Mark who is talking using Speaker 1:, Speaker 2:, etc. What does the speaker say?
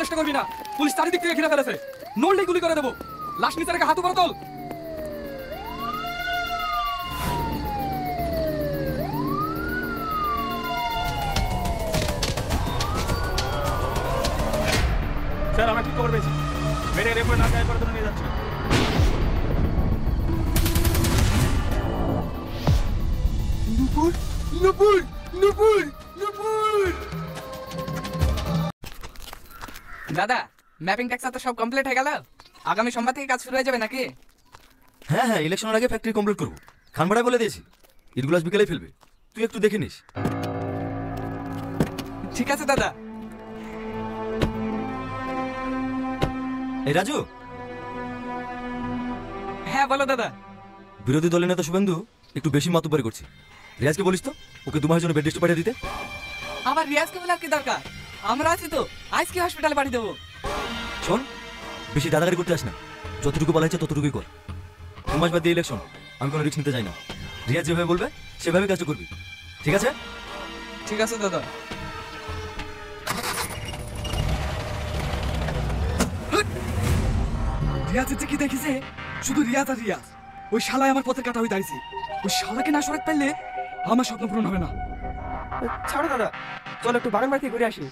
Speaker 1: চেষ্টা করবি না, পুলিশ চারিদিক থেকে ঘিরে ফেলেছে। নড়লেই গুলি করে দেবো। লাশ নিচে রেখে হাত উপরে তোল।
Speaker 2: স্যার, আমরা ঠিক খবর পেয়েছি। মেয়েটাকে রেফার না গায়ে পড়ে নিয়ে যাচ্ছে।
Speaker 1: নূপুর, নূপুর, নূপুর, নূপুর। দাদা, ম্যাপিং ট্যাক্স তো সব কমপ্লিট হয়ে গেল। আগামী সোমবার থেকে কাজ শুরু হয়ে যাবে নাকি?
Speaker 3: হ্যাঁ হ্যাঁ, ইলেকশনের আগে ফ্যাক্টরি কমপ্লিট করবো। খানবাড়ায় বলে দিয়েছি, ইটগুলো আজ বিকেলে ফেলবে। তুই একটু দেখে নিস।
Speaker 1: ঠিক আছে দাদা।
Speaker 3: এই রাজু।
Speaker 1: হ্যাঁ বলো দাদা।
Speaker 3: বিরোধী দলের নেতা শুভেন্দু একটু বেশি মাতুব্বারি করছে। রিয়াজকে বলিস তো ওকে 2 মাসের জন্য বেড রেস্ট পাঠিয়ে দিতে।
Speaker 1: আমার রিয়াজকে বলার কি দরকার? আমরা আছি তো, আজকে হসপিটালে পাঠিয়ে দেবো।
Speaker 3: শোন, বেশি দাদাগারি করতে আস না। যতটুকু বলা হয়েছে ততটুকুই কর। 2 মাস বাদ দিয়ে ইলেকশন, আমি কোনো রিস্ক নিতে চাই না। রিয়াজ যেভাবে বলবে সেভাবে কাজটা করবি, ঠিক আছে?
Speaker 1: ঠিক আছে দাদা। রিয়াজের যে কি দেখেছে, শুধু রিয়াজ আর রিয়াজ। ওই শালায় আমার পথে কাটা হয়ে দাঁড়িয়েছে। ওই শালাকে না সরাতে পারলে আমার স্বপ্ন পূরণ হবে না।
Speaker 4: ছাড়ো দাদা, চল একটু বাগান বাড়ি ঘুরে আসি।